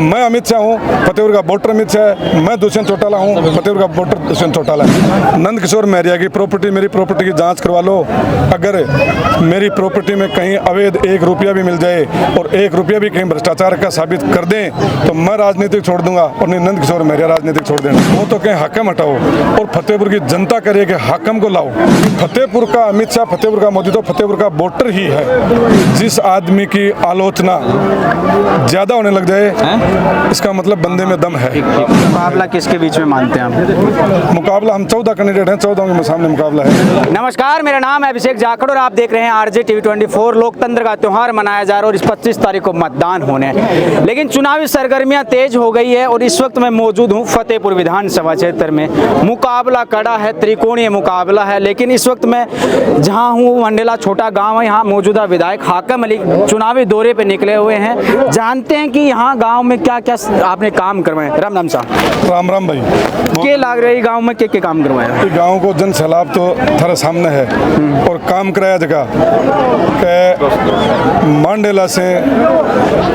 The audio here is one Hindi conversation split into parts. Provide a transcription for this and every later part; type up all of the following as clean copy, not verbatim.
मैं अमित शाह हूँ, फतेहपुर का वोटर अमित शाह है। मैं दुष्यंत चौटाला हूँ, फतेहपुर का वोटर दुष्यंत चौटाला है। नंद किशोर मौर्य की प्रॉपर्टी, मेरी प्रॉपर्टी की जांच करवा लो। अगर मेरी प्रॉपर्टी में कहीं अवैध 1 रुपया भी मिल जाए और 1 रुपया भी कहीं भ्रष्टाचार का साबित कर दें तो मैं राजनीतिक छोड़ दूंगा और नहीं नंद किशोर मौर्य राजनीतिक छोड़ देना। वो तो कहीं हाकिम हटाओ और फतेहपुर की जनता करे कि हाकिम को लाओ। फतेहपुर का अमित शाह, फतेहपुर का मोदी तो फतेहपुर का वोटर ही है। जिस आदमी की आलोचना ज्यादा होने लग जाए इसका मतलब बंदे में दम है। मुकाबला किसके बीच में मानते हैं आप? मुकाबला हम 14 कैंडिडेट हैं, 14 के सामने मुकाबला है। नमस्कार, मेरा नाम है अभिषेक जाखड़ और आप देख रहे हैं आरजे टीवी 24। लोकतंत्र का त्यौहार मनाया जा रहा है और इस 25 तारीख को मतदान होने हैं, लेकिन चुनावी सरगर्मियां तेज हो गई है और इस वक्त मैं मौजूद हूं फतेहपुर विधानसभा क्षेत्र में। मुकाबला कड़ा है, त्रिकोणीय मुकाबला है, लेकिन इस वक्त मैं जहां हूं मंडेला छोटा गांव है, यहाँ मौजूदा विधायक हाकिम अली चुनावी दौरे पे निकले हुए हैं। जानते हैं कि यहाँ गांव में क्या क्या आपने काम करवाए। राम राम साहब। राम राम भाई। क्या लग रही गांव में क्या काम करवाया? गांव को जन सैलाब तो थारे सामने है और काम कराया जगह मंडेला से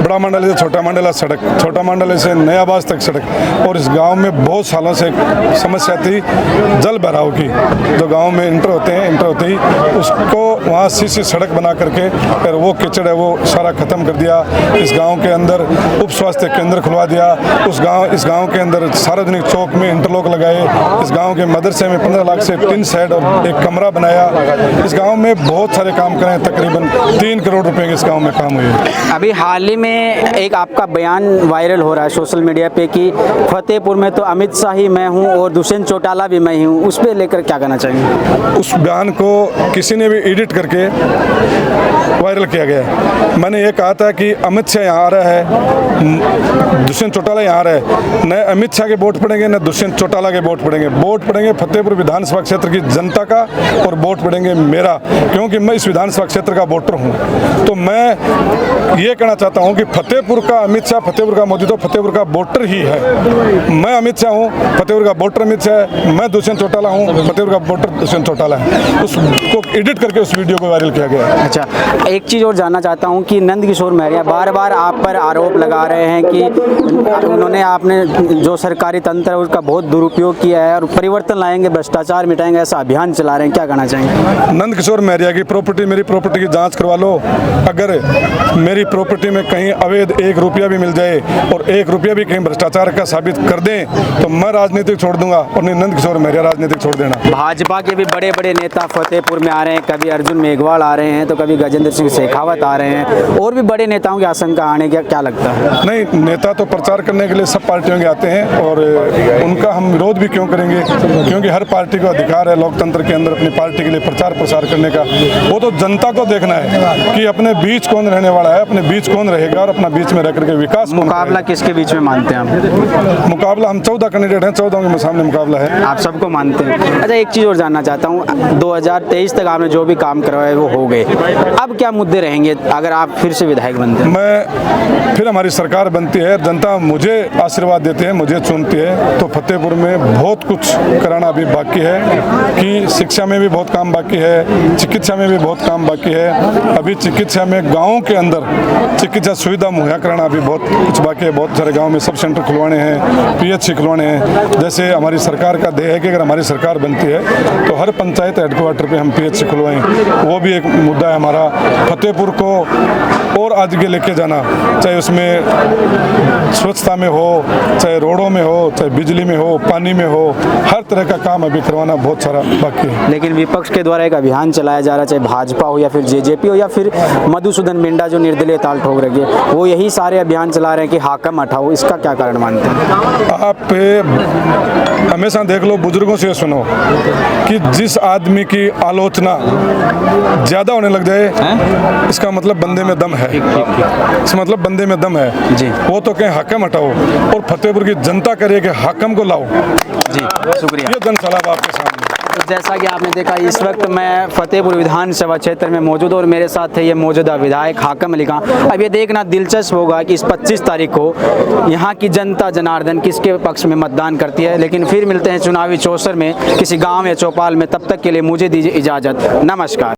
बड़ा मंडला से छोटा मंडला सड़क, छोटा मंडला से नया बाज तक सड़क। और इस गांव में बहुत सालों से समस्या थी जल भराव की। जो गांव में इंटर होते हैं, इंटर होते ही उसको वहाँ सीसी सड़क बना करके फिर वो कीचड़ है वो सारा खत्म कर दिया। इस गांव के अंदर उप स्वास्थ्य केंद्र खुलवा दिया। इस गांव के अंदर सार्वजनिक चौक में इंटरलॉक लगाए। इस गांव के मदरसे में 15 लाख से टिन शेड और एक कमरा बनाया। इस गांव में बहुत सारे काम करें, तकरीबन 3 करोड़ रुपए के इस गांव में काम हुए। अभी हाल ही में एक आपका बयान वायरल हो रहा है सोशल मीडिया पे कि फतेहपुर में तो अमित शाह ही मैं हूं और दुष्यंत चौटाला भी मैं ही हूं, उस पर लेकर क्या कहना चाहेंगे? उस बयान को किसी ने भी एडिट करके वायरल किया गया। मैंने ये कहा था कि अमित शाह यहाँ आ रहा है, दुष्यंत चौटाला यहाँ आ रहा है। न अमित शाह के वोट पड़ेंगे न दुष्यंत चौटाला के वोट पड़ेंगे। वोट पड़ेंगे फतेहपुर विधानसभा क्षेत्र की जनता का और वोट पड़ेंगे मेरा, क्योंकि मैं इस विधानसभा क्षेत्र का वोटर हूँ। तो मैं ये कहना चाहता हूँ कि फतेहपुर का अमित शाह, फतेहपुर का मोदी तो फतेहपुर का वोटर ही है। मैं अमित शाह हूँ, फतेहपुर का वोटर अमित शाह है। मैं दुष्यंत चौटाला हूँ, फतेहपुर का वोटर दुष्यंत चौटाला है। उसको एडिट करके उस वीडियो को वायरल किया गया। अच्छा, एक चीज़ और जानना चाहता हूँ कि नंद किशोर मौर्य बार बार आप पर आरोप लगा रहे हैं कि उन्होंने आपने जो सरकारी तंत्र है उसका बहुत दुरुपयोग किया है और परिवर्तन लाएंगे, भ्रष्टाचार मिटाएंगे, ऐसा अभियान चला रहे हैं, क्या कहना चाहेंगे? नंद किशोर मौर्य की प्रॉपर्टी, मेरी प्रॉपर्टी की जांच करवा लो। अगर मेरी प्रॉपर्टी में कहीं अवैध 1 रुपया भी मिल जाए और 1 रुपया भी कहीं भ्रष्टाचार का साबित कर दें तो मैं राजनीतिक छोड़ दूंगा और नहीं नंद किशोर मौर्य राजनीतिक छोड़ देना। भाजपा के भी बड़े बड़े नेता फतेहपुर में आ रहे हैं, कभी अर्जुन मेघवाल आ रहे हैं तो कभी गजेंद्र सिंह शेखावत आ रहे हैं और भी बड़े नेताओं की आशंका आने का क्या लगता है? नहीं, नेता तो प्रचार करने के लिए सब पार्टियों के आते हैं और उनका हम विरोध भी क्यों करेंगे, क्योंकि हर पार्टी को अधिकार है लोकतंत्र के अंदर अपनी पार्टी के लिए प्रचार प्रसार करने का। वो तो जनता को देखना है कि अपने बीच कौन रहने वाला है, अपने बीच कौन रहेगा और अपना बीच में रह करके विकास। मुकाबला किसके बीच में मानते हैं आप? मुकाबला हम 14 कैंडिडेट हैं, 14 के सामने मुकाबला है। आप सबको मानते हैं। अच्छा, एक चीज़ और जानना चाहता हूँ, 2023 तक आपने जो भी काम करवाए वो हो गए, अब क्या मुद्दे रहेंगे अगर आप फिर से विधायक बनते हैं? मैं फिर हमारी सरकार बनती है, जनता मुझे आशीर्वाद देती है, मुझे चुनती है, तो फतेहपुर में बहुत कुछ कराना अभी बाकी है कि शिक्षा में भी बहुत काम बाकी है, चिकित्सा में भी बहुत काम बाकी है। अभी चिकित्सा में गाँव के अंदर चिकित्सा सुविधा मुहैया कराना अभी बहुत कुछ बाकी है। बहुत सारे गाँव में सब सेंटर खुलवाने हैं, PHC खुलवाने हैं। जैसे हमारी सरकार का ध्येय है कि अगर हमारी सरकार बनती है तो हर पंचायत हेडक्वार्टर पे हम PHC खुलवाएं। वो भी एक मुद्दा है हमारा। फतेहपुर को और आगे लेके जाना, चाहे उसमें स्वच्छता में हो, चाहे रोडों में हो, चाहे बिजली में हो, पानी में हो, हर तरह का काम अभी करवाना बहुत सारा बाकी है। लेकिन विपक्ष के द्वारा एक अभियान चलाया जा रहा है, चाहे भाजपा हो या फिर JJP हो या फिर मधुसूदन मिंडा जो निर्दलीय ताल ठोक रही है, वो यही सारे अभियान चला रहे हैं कि हाकिम हटाओ। इसका क्या कारण मानते हैं आप? हमेशा देख लो, बुजुर्गों से सुनो कि जिस आदमी की आलोचना ज्यादा होने लग जाए इसका मतलब बंदे में दम है। इसका मतलब बंदे में दम है जी। वो तो कहें हाकिम हटाओ और फतेहपुर की जनता करे कि हाकिम को लाओ। जी, शुक्रिया। ये जन सलाह आपके सामने। तो जैसा कि आपने देखा, इस वक्त मैं फतेहपुर विधानसभा क्षेत्र में मौजूद और मेरे साथ है ये मौजूदा विधायक हाकिम अली खां। अब ये देखना दिलचस्प होगा कि इस 25 तारीख को यहाँ की जनता जनार्दन किसके पक्ष में मतदान करती है। लेकिन फिर मिलते हैं चुनावी चौसर में किसी गांव या चौपाल में, तब तक के लिए मुझे दीजिए इजाज़त। नमस्कार।